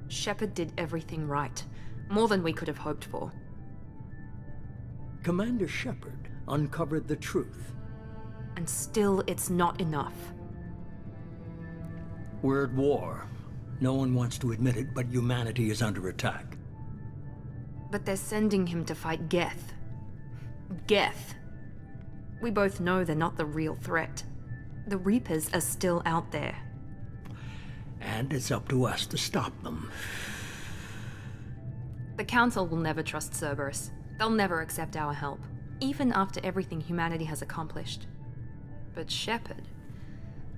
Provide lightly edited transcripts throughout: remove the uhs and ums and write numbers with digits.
Shepard did everything right. More than we could have hoped for. Commander Shepard uncovered the truth. And still, it's not enough. We're at war. No one wants to admit it, but humanity is under attack. But they're sending him to fight Geth. Geth. We both know they're not the real threat. The Reapers are still out there. And it's up to us to stop them. The Council will never trust Cerberus. They'll never accept our help, even after everything humanity has accomplished. But Shepard,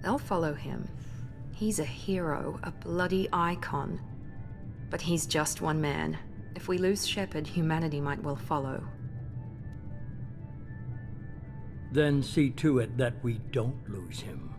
they'll follow him. He's a hero, a bloody icon. But he's just one man. If we lose Shepard, humanity might well follow. Then see to it that we don't lose him.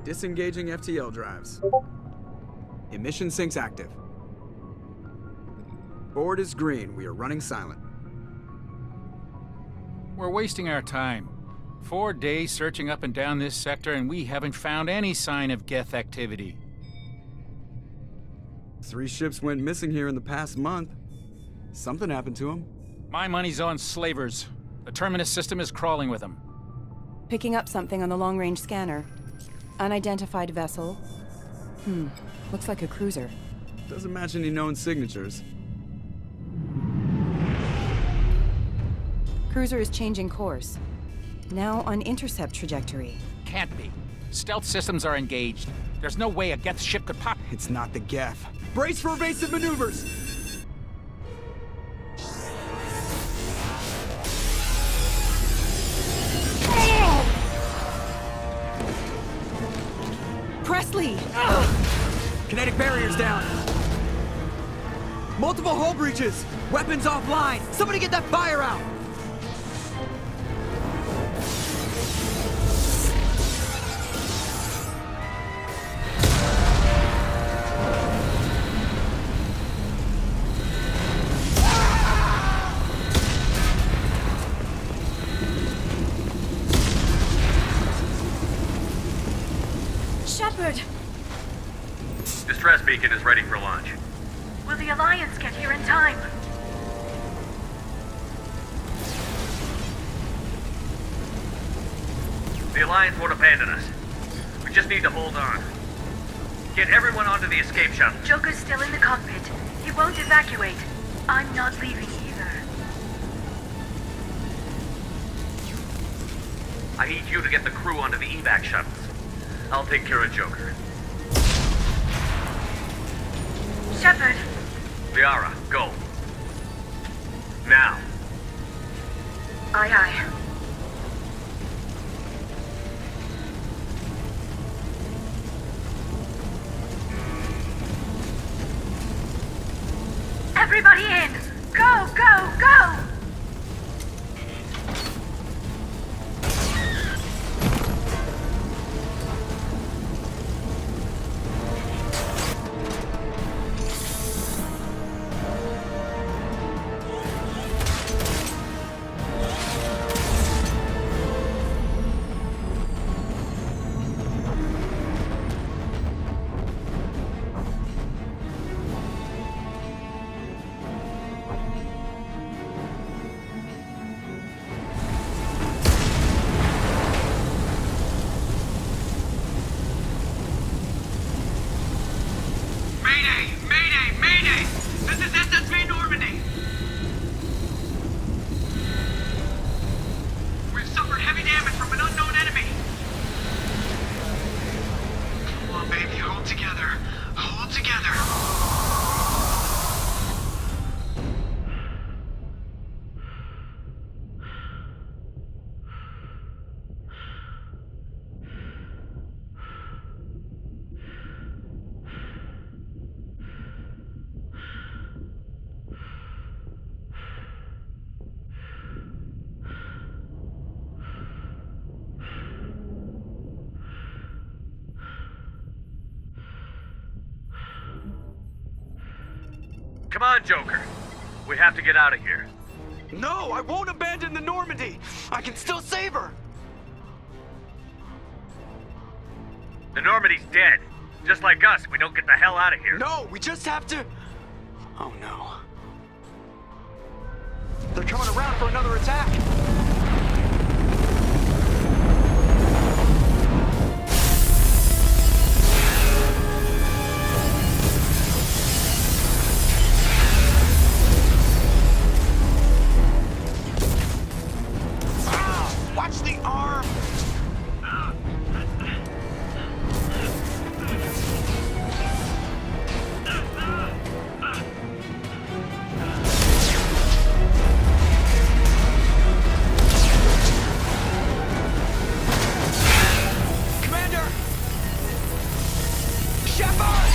Disengaging FTL drives. Emission sinks active. Board is green. We are running silent. We're wasting our time. 4 days searching up and down this sector, and we haven't found any sign of Geth activity. 3 ships went missing here in the past month. Something happened to them. My money's on slavers. The Terminus system is crawling with them. Picking up something on the long-range scanner. Unidentified vessel. Looks like a cruiser. Doesn't match any known signatures. Cruiser is changing course. Now on intercept trajectory. Can't be. Stealth systems are engaged. There's no way a Geth ship could pop. It's not the Geth. Brace for evasive maneuvers! Presley! Kinetic barriers down. Multiple hull breaches. Weapons offline. Somebody get that fire out. Shepard! Distress beacon is ready for launch. Will the Alliance get here in time? The Alliance won't abandon us. We just need to hold on. Get everyone onto the escape shuttle. Joker's still in the cockpit. He won't evacuate. I'm not leaving either. I need you to get the crew onto the evac shuttles. I'll take care of Joker. Shepard! Liara, go. Now. Aye, aye. Everybody in! Go, go, go! Come on, Joker. We have to get out of here. No, I won't abandon the Normandy! I can still save her! The Normandy's dead. Just like us, we don't get the hell out of here. No, we just have to... Oh no. They're coming around for another attack! Watch the arm! Commander! Shepard!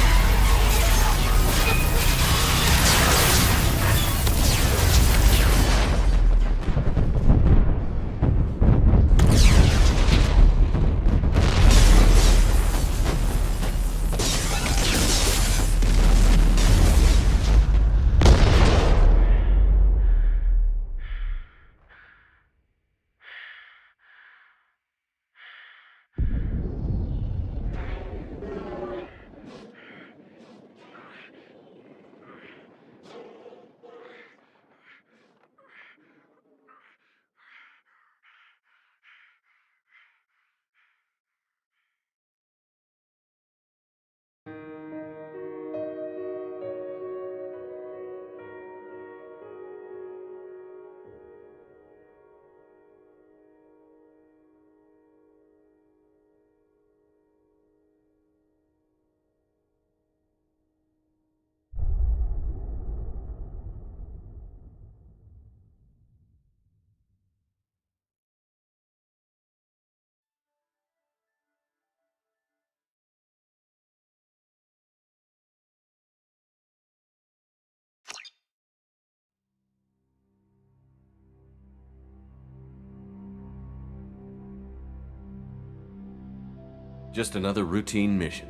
Just another routine mission.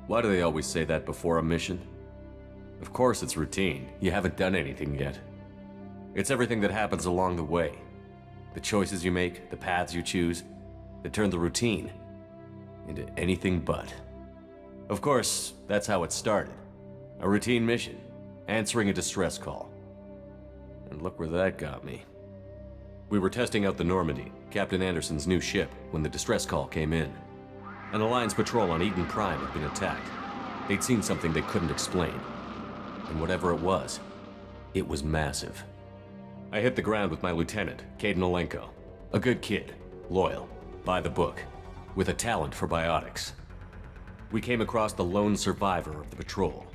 Why do they always say that before a mission? Of course it's routine. You haven't done anything yet. It's everything that happens along the way. The choices you make, the paths you choose, that turn the routine into anything but. Of course, that's how it started. A routine mission, answering a distress call. And look where that got me. We were testing out the Normandy, Captain Anderson's new ship, when the distress call came in. An Alliance patrol on Eden Prime had been attacked. They'd seen something they couldn't explain. And whatever it was massive. I hit the ground with my lieutenant, Caden Olenko. A good kid, loyal, by the book, with a talent for biotics. We came across the lone survivor of the patrol,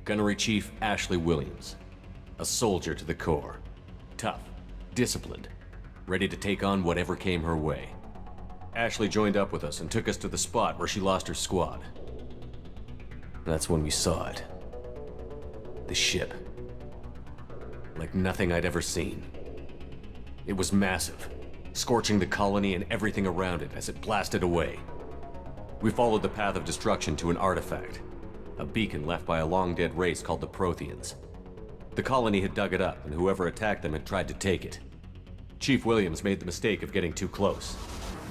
Gunnery Chief Ashley Williams. A soldier to the core. Tough, disciplined, ready to take on whatever came her way. Ashley joined up with us and took us to the spot where she lost her squad. That's when we saw it. The ship. Like nothing I'd ever seen. It was massive, scorching the colony and everything around it as it blasted away. We followed the path of destruction to an artifact, a beacon left by a long-dead race called the Protheans. The colony had dug it up, and whoever attacked them had tried to take it. Chief Williams made the mistake of getting too close.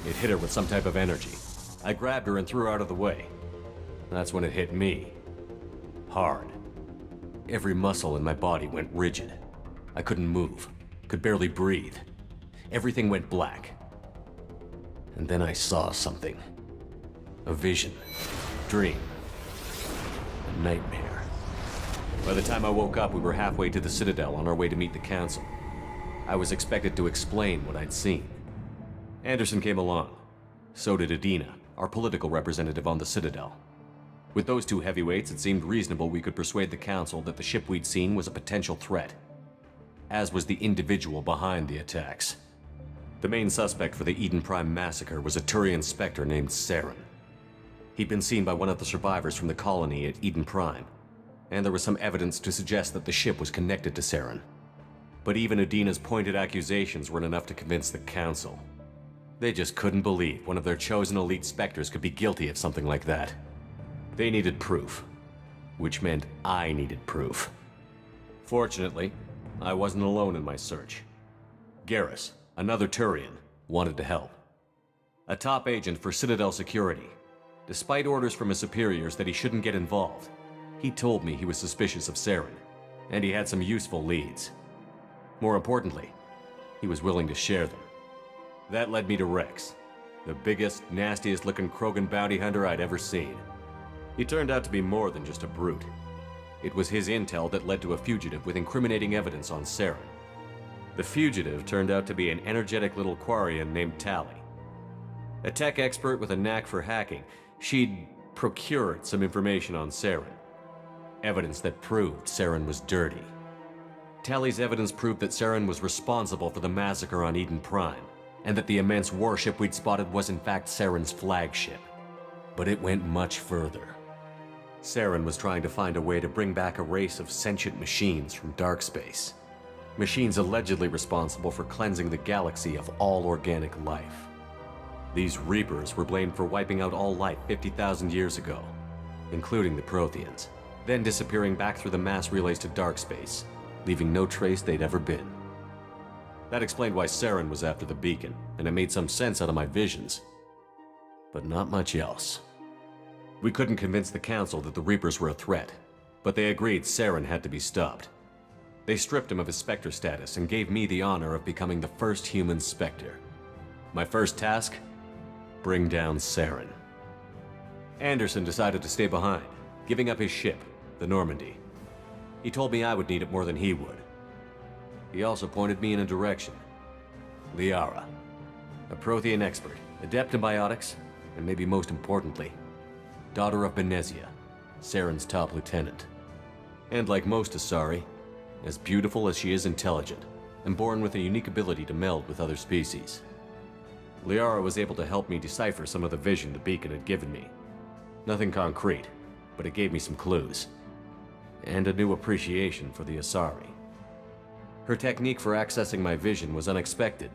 It hit her with some type of energy. I grabbed her and threw her out of the way. That's when it hit me. Hard. Every muscle in my body went rigid. I couldn't move, could barely breathe. Everything went black. And then I saw something. A vision. Dream. A nightmare. By the time I woke up, we were halfway to the Citadel on our way to meet the Council. I was expected to explain what I'd seen. Anderson came along. So did Adina, our political representative on the Citadel. With those two heavyweights, it seemed reasonable we could persuade the Council that the ship we'd seen was a potential threat, as was the individual behind the attacks. The main suspect for the Eden Prime massacre was a Turian Spectre named Saren. He'd been seen by one of the survivors from the colony at Eden Prime, and there was some evidence to suggest that the ship was connected to Saren. But even Adina's pointed accusations weren't enough to convince the Council. They just couldn't believe one of their chosen elite Spectres could be guilty of something like that. They needed proof, which meant I needed proof. Fortunately, I wasn't alone in my search. Garrus, another Turian, wanted to help. A top agent for Citadel Security. Despite orders from his superiors that he shouldn't get involved, he told me he was suspicious of Saren, and he had some useful leads. More importantly, he was willing to share them. That led me to Rex, the biggest, nastiest looking Krogan bounty hunter I'd ever seen. He turned out to be more than just a brute. It was his intel that led to a fugitive with incriminating evidence on Saren. The fugitive turned out to be an energetic little Quarian named Tali. A tech expert with a knack for hacking, she'd procured some information on Saren. Evidence that proved Saren was dirty. Tali's evidence proved that Saren was responsible for the massacre on Eden Prime, and that the immense warship we'd spotted was in fact Saren's flagship. But it went much further. Saren was trying to find a way to bring back a race of sentient machines from dark space. Machines allegedly responsible for cleansing the galaxy of all organic life. These Reapers were blamed for wiping out all life 50,000 years ago, including the Protheans, then disappearing back through the mass relays to dark space, leaving no trace they'd ever been. That explained why Saren was after the beacon, and it made some sense out of my visions. But not much else. We couldn't convince the Council that the Reapers were a threat, but they agreed Saren had to be stopped. They stripped him of his Spectre status and gave me the honor of becoming the first human Spectre. My first task? Bring down Saren. Anderson decided to stay behind, giving up his ship, the Normandy. He told me I would need it more than he would. He also pointed me in a direction. Liara, a Prothean expert, adept in biotics, and maybe most importantly, daughter of Benezia, Saren's top lieutenant. And like most Asari, as beautiful as she is intelligent, and born with a unique ability to meld with other species. Liara was able to help me decipher some of the vision the beacon had given me. Nothing concrete, but it gave me some clues. And a new appreciation for the Asari. Her technique for accessing my vision was unexpected,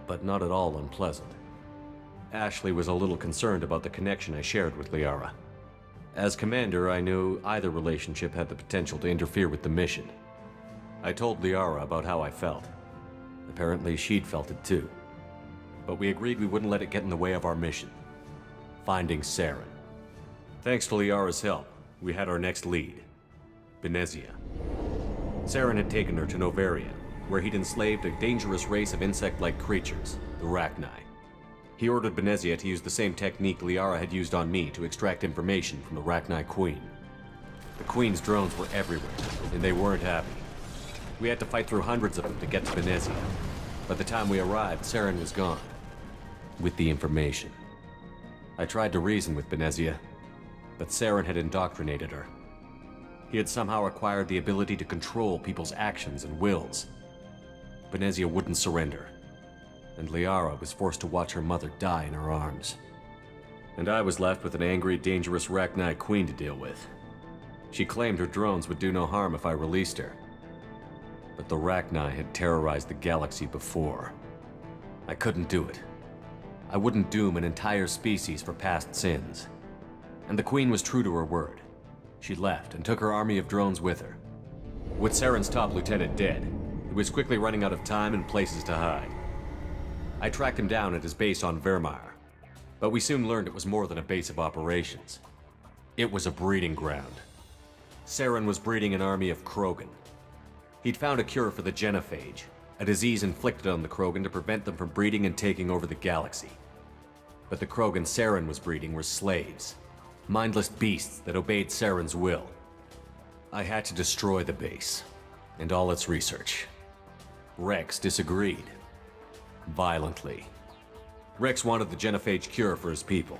but not at all unpleasant. Ashley was a little concerned about the connection I shared with Liara. As commander, I knew either relationship had the potential to interfere with the mission. I told Liara about how I felt. Apparently, she'd felt it too. But we agreed we wouldn't let it get in the way of our mission. Finding Saren. Thanks to Liara's help, we had our next lead. Benezia. Saren had taken her to Novaria, where he'd enslaved a dangerous race of insect-like creatures, the Rachni. He ordered Benezia to use the same technique Liara had used on me to extract information from the Rachni Queen. The Queen's drones were everywhere, and they weren't happy. We had to fight through hundreds of them to get to Benezia. By the time we arrived, Saren was gone. With the information. I tried to reason with Benezia, but Saren had indoctrinated her. He had somehow acquired the ability to control people's actions and wills. Benezia wouldn't surrender, and Liara was forced to watch her mother die in her arms. And I was left with an angry, dangerous Rachni Queen to deal with. She claimed her drones would do no harm if I released her. But the Rachni had terrorized the galaxy before. I couldn't do it. I wouldn't doom an entire species for past sins. And the Queen was true to her word. She left and took her army of drones with her. With Saren's top lieutenant dead, he was quickly running out of time and places to hide. I tracked him down at his base on Vermeer, but we soon learned it was more than a base of operations. It was a breeding ground. Saren was breeding an army of Krogan. He'd found a cure for the genophage, a disease inflicted on the Krogan to prevent them from breeding and taking over the galaxy. But the Krogan Saren was breeding were slaves, mindless beasts that obeyed Saren's will. I had to destroy the base, and all its research. Rex disagreed. Violently. Rex wanted the genophage cure for his people.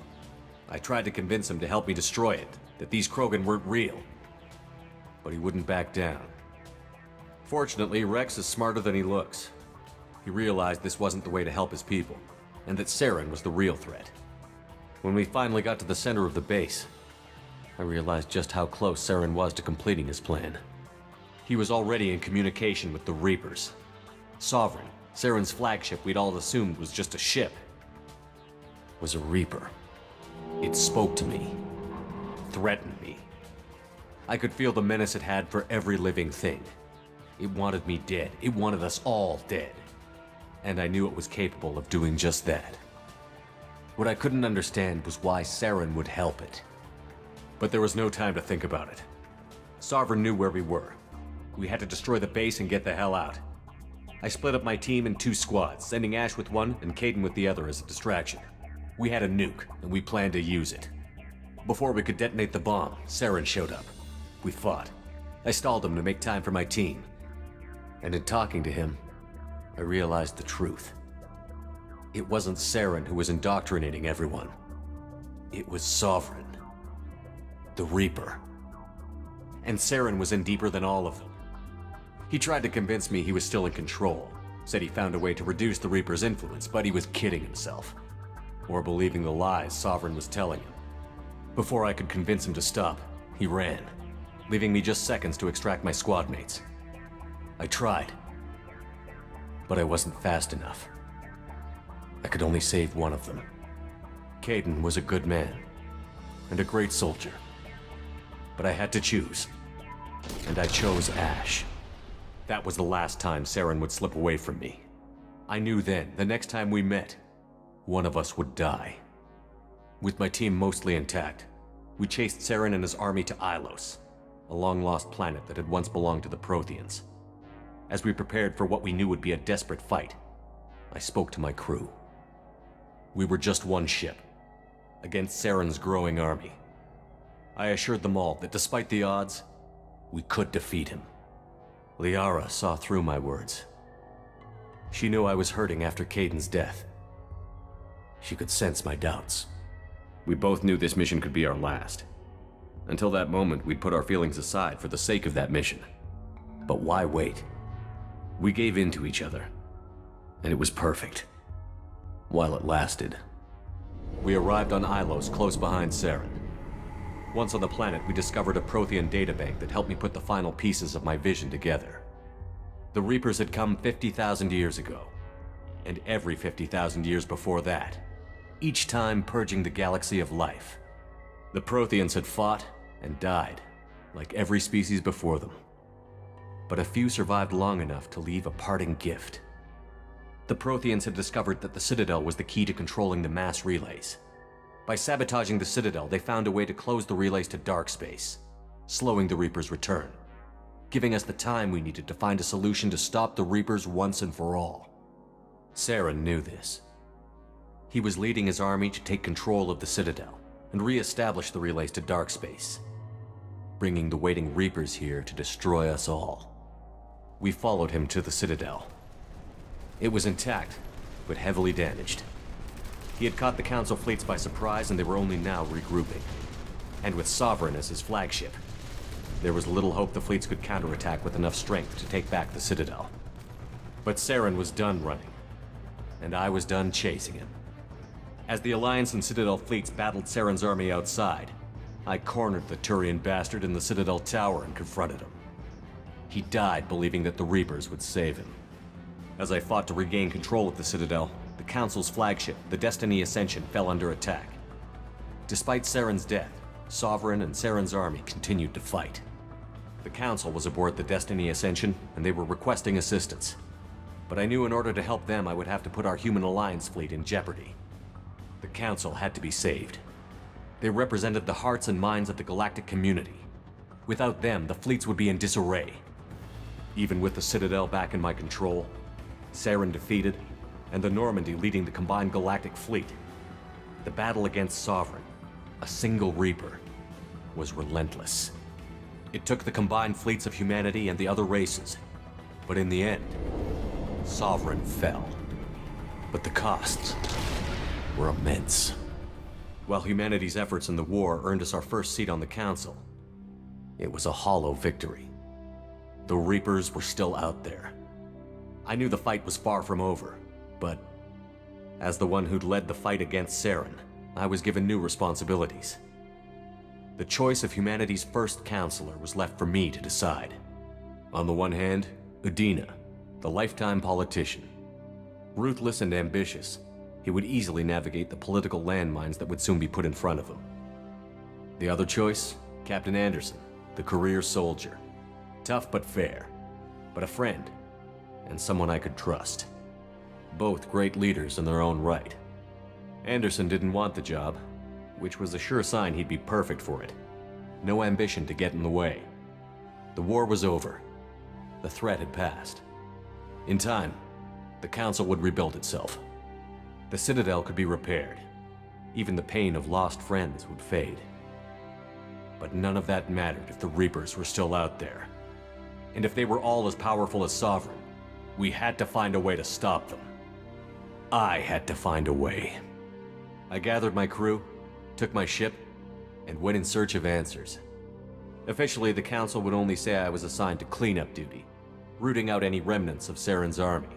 I tried to convince him to help me destroy it, that these Krogan weren't real. But he wouldn't back down. Fortunately, Rex is smarter than he looks. He realized this wasn't the way to help his people, and that Saren was the real threat. When we finally got to the center of the base, I realized just how close Saren was to completing his plan. He was already in communication with the Reapers. Sovereign, Saren's flagship we'd all assumed was just a ship, was a Reaper. It spoke to me, threatened me. I could feel the menace it had for every living thing. It wanted me dead. It wanted us all dead. And I knew it was capable of doing just that. What I couldn't understand was why Saren would help it. But there was no time to think about it. Sovereign knew where we were. We had to destroy the base and get the hell out. I split up my team in 2 squads, sending Ash with one and Caden with the other as a distraction. We had a nuke, and we planned to use it. Before we could detonate the bomb, Saren showed up. We fought. I stalled him to make time for my team. And in talking to him, I realized the truth. It wasn't Saren who was indoctrinating everyone. It was Sovereign. The Reaper. And Saren was in deeper than all of them. He tried to convince me he was still in control, said he found a way to reduce the Reaper's influence, but he was kidding himself. Or believing the lies Sovereign was telling him. Before I could convince him to stop, he ran, leaving me just seconds to extract my squad mates. I tried, but I wasn't fast enough. I could only save one of them. Caden was a good man, and a great soldier. But I had to choose, and I chose Ash. That was the last time Saren would slip away from me. I knew then, the next time we met, one of us would die. With my team mostly intact, we chased Saren and his army to Ilos, a long-lost planet that had once belonged to the Protheans. As we prepared for what we knew would be a desperate fight, I spoke to my crew. We were just one ship, against Saren's growing army. I assured them all that despite the odds, we could defeat him. Liara saw through my words. She knew I was hurting after Caden's death. She could sense my doubts. We both knew this mission could be our last. Until that moment, we'd put our feelings aside for the sake of that mission. But why wait? We gave in to each other, and it was perfect. While it lasted. We arrived on Ilos, close behind Saren. Once on the planet, we discovered a Prothean databank that helped me put the final pieces of my vision together. The Reapers had come 50,000 years ago, and every 50,000 years before that, each time purging the galaxy of life. The Protheans had fought and died, like every species before them. But a few survived long enough to leave a parting gift. The Protheans had discovered that the Citadel was the key to controlling the mass relays. By sabotaging the Citadel, they found a way to close the relays to dark space, slowing the Reapers' return, giving us the time we needed to find a solution to stop the Reapers once and for all. Saren knew this. He was leading his army to take control of the Citadel and re-establish the relays to dark space, bringing the waiting Reapers here to destroy us all. We followed him to the Citadel. It was intact, but heavily damaged. He had caught the Council fleets by surprise, and they were only now regrouping. And with Sovereign as his flagship, there was little hope the fleets could counterattack with enough strength to take back the Citadel. But Saren was done running, and I was done chasing him. As the Alliance and Citadel fleets battled Saren's army outside, I cornered the Turian bastard in the Citadel tower and confronted him. He died believing that the Reapers would save him. As I fought to regain control of the Citadel, the Council's flagship, the Destiny Ascension, fell under attack. Despite Saren's death, Sovereign and Saren's army continued to fight. The Council was aboard the Destiny Ascension, and they were requesting assistance. But I knew in order to help them, I would have to put our human Alliance fleet in jeopardy. The Council had to be saved. They represented the hearts and minds of the galactic community. Without them, the fleets would be in disarray. Even with the Citadel back in my control, Saren defeated, and the Normandy leading the combined galactic fleet, the battle against Sovereign, a single Reaper, was relentless. It took the combined fleets of humanity and the other races, but in the end, Sovereign fell. But the costs were immense. While humanity's efforts in the war earned us our first seat on the Council, it was a hollow victory. The Reapers were still out there. I knew the fight was far from over, but as the one who'd led the fight against Saren, I was given new responsibilities. The choice of humanity's first counselor was left for me to decide. On the one hand, Udina, the lifetime politician. Ruthless and ambitious, he would easily navigate the political landmines that would soon be put in front of him. The other choice, Captain Anderson, the career soldier. Tough but fair, but a friend, and someone I could trust. Both great leaders in their own right. Anderson didn't want the job, which was a sure sign he'd be perfect for it. No ambition to get in the way. The war was over. The threat had passed. In time, the Council would rebuild itself. The Citadel could be repaired. Even the pain of lost friends would fade. But none of that mattered if the Reapers were still out there. And if they were all as powerful as Sovereign, we had to find a way to stop them. I had to find a way. I gathered my crew, took my ship, and went in search of answers. Officially, the Council would only say I was assigned to cleanup duty, rooting out any remnants of Saren's army.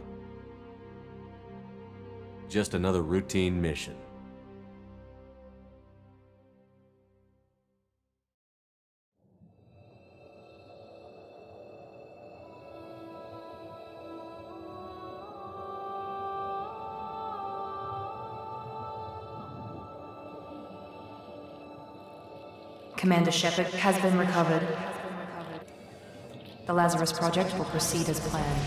Just another routine mission. Commander Shepard has been recovered. The Lazarus Project will proceed as planned.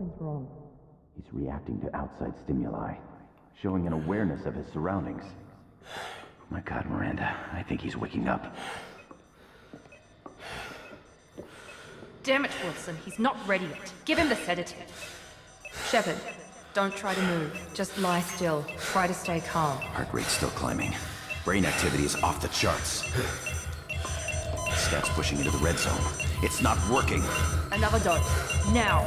Something's wrong. He's reacting to outside stimuli, showing an awareness of his surroundings. My God, Miranda, I think he's waking up. Damn it, Wilson, he's not ready yet. Give him the sedative. Shepard, don't try to move. Just lie still. Try to stay calm. Heart rate's still climbing. Brain activity is off the charts. Stats pushing into the red zone. It's not working. Another dose. Now.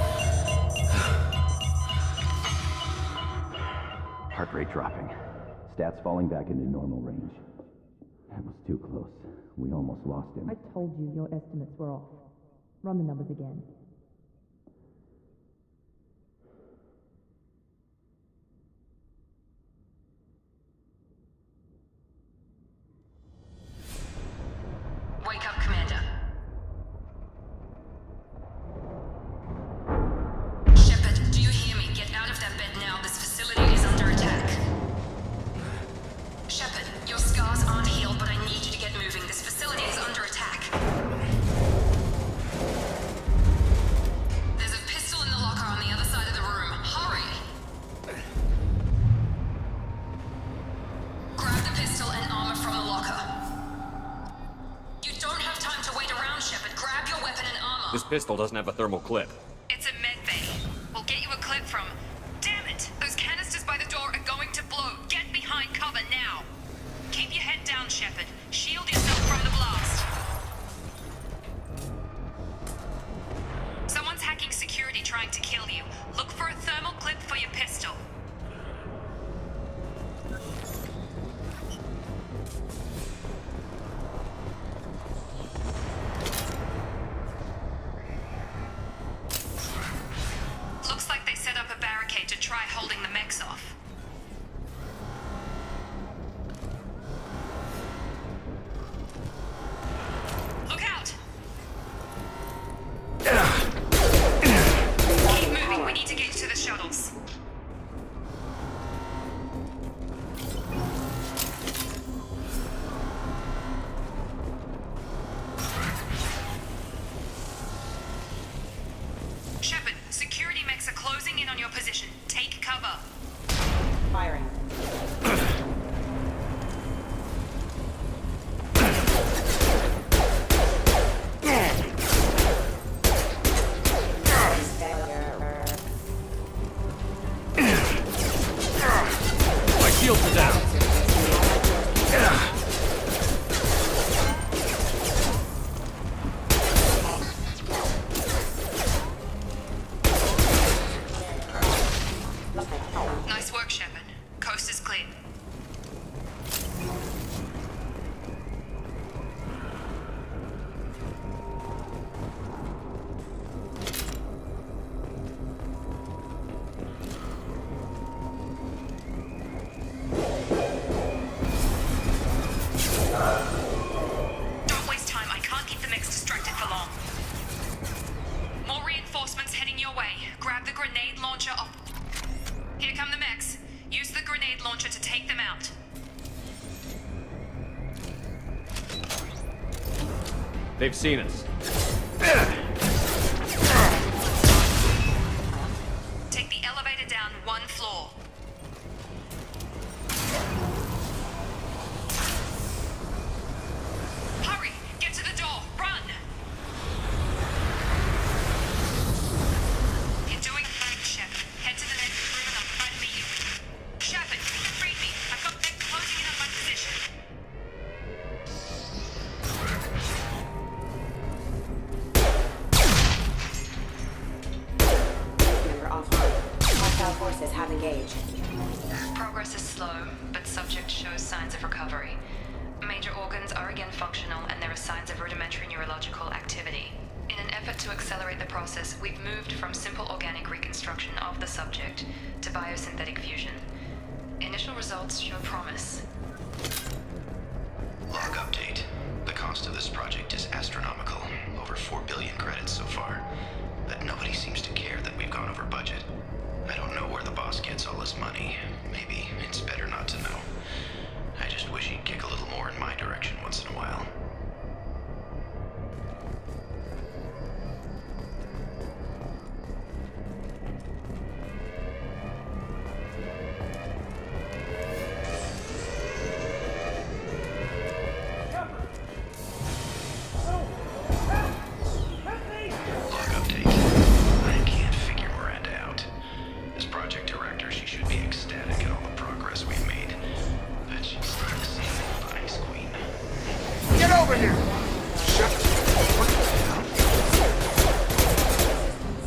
Heart rate dropping. Stats falling back into normal range. That was too close. We almost lost him. I told you your estimates were off. Run the numbers again. Wake up, Commander. Shepard, do you hear me? Get out of that bed now. This facility is under attack. Shepard, your scars aren't healed, but I need you to get moving. This facility is under attack. There's a pistol in the locker on the other side of the room. Hurry! Grab the pistol and armor from the locker. You don't have time to wait around, Shepard. Grab your weapon and armor. This pistol doesn't have a thermal clip. It's a med bay. We'll get you a clip from... Damn it! Those canisters by the door are going to blow. Get behind cover now. Keep your head down, Shepard. Shield yourself from the blast. Someone's hacking security trying to kill you. Look for a thermal clip for your pistol. Looks like they set up a barricade to try holding the mechs off. Look out! Keep moving, we need to get to the shuttles. Shepard, security mechs are closing in on your position. Take cover. Firing. My shields are down. Nice work, Shepard. Coast is clear. Don't waste time. I can't keep the mechs distracted for long. More reinforcements heading your way. Grab the grenade launcher up. Here come the mechs. Use the grenade launcher to take them out. They've seen us. Take the elevator down one floor. Hurry! Get to the door! Run! You're doing fine, Shepard. Head to the next room and I'll try to meet you. Shepard, read me. I've got them closing in on my position. We're offline. Hostile forces have engaged. Progress is slow, but subject shows signs of recovery. Major organs are again functional and there are signs of rudimentary neurological activity. In an effort to accelerate the process, we've moved from simple organic reconstruction of the subject to biosynthetic fusion. Initial results show promise. Log update. The cost of this project is astronomical. Over 4 billion credits so far. But nobody seems to care that we've gone over budget. I don't know where the boss gets all his money. Maybe it's better not to know. I just wish he'd kick a little more in my direction once in a while. here! Shut... What the hell?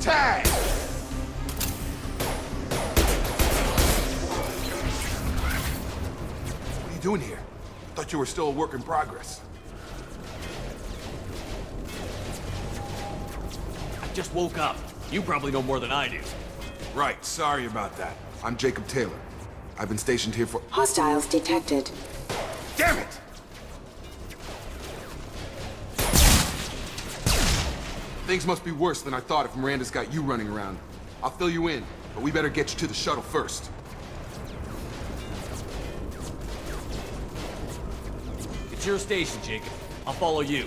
Tag! What are you doing here? Thought you were still a work in progress. I just woke up. You probably know more than I do. Right, sorry about that. I'm Jacob Taylor. I've been stationed here for... Hostiles detected. Damn it! Things must be worse than I thought if Miranda's got you running around. I'll fill you in, but we better get you to the shuttle first. It's your station, Jacob. I'll follow you.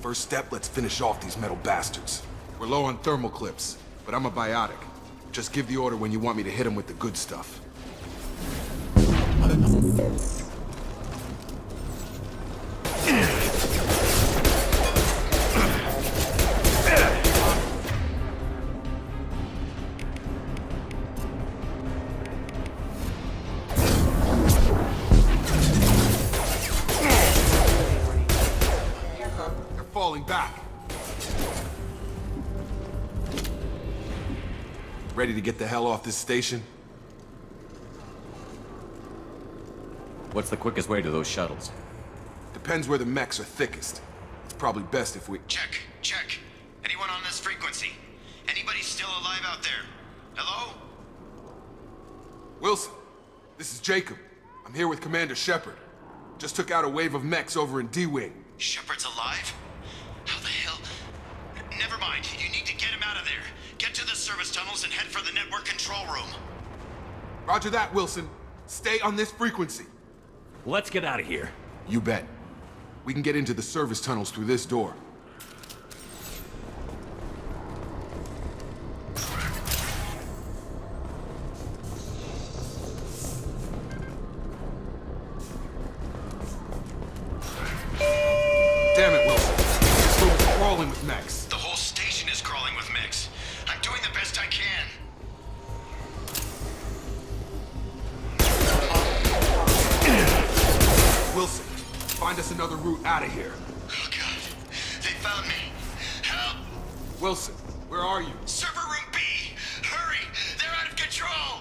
First step, let's finish off these metal bastards. We're low on thermal clips, but I'm a biotic. Just give the order when you want me to hit them with the good stuff. They're falling back. Ready to get the hell off this station? What's the quickest way to those shuttles? Depends where the mechs are thickest. It's probably best if we... Check. Anyone on this frequency? Anybody still alive out there? Hello? Wilson, this is Jacob. I'm here with Commander Shepard. Just took out a wave of mechs over in D-Wing. Shepard's alive? How the hell? Never mind. You need to get him out of there. Get to the service tunnels and head for the network control room. Roger that, Wilson. Stay on this frequency. Let's get out of here. You bet. We can get into the service tunnels through this door. Damn it, Wilson. This room is crawling with mechs. The whole station is crawling with mechs. I'm doing the best I can. Wilson, find us another route out of here. Oh, God. They found me. Help! Wilson, where are you? Server room B! Hurry! They're out of control!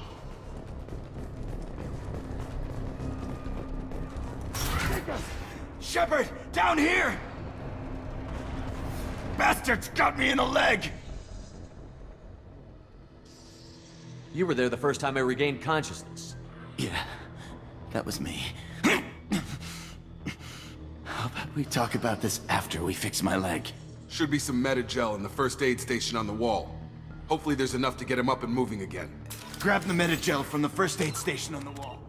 Shepard! Down here! Bastards got me in the leg! You were there the first time I regained consciousness. Yeah, that was me. How about we talk about this after we fix my leg? Should be some meta-gel in the first aid station on the wall. Hopefully there's enough to get him up and moving again. Grab the meta-gel from the first aid station on the wall.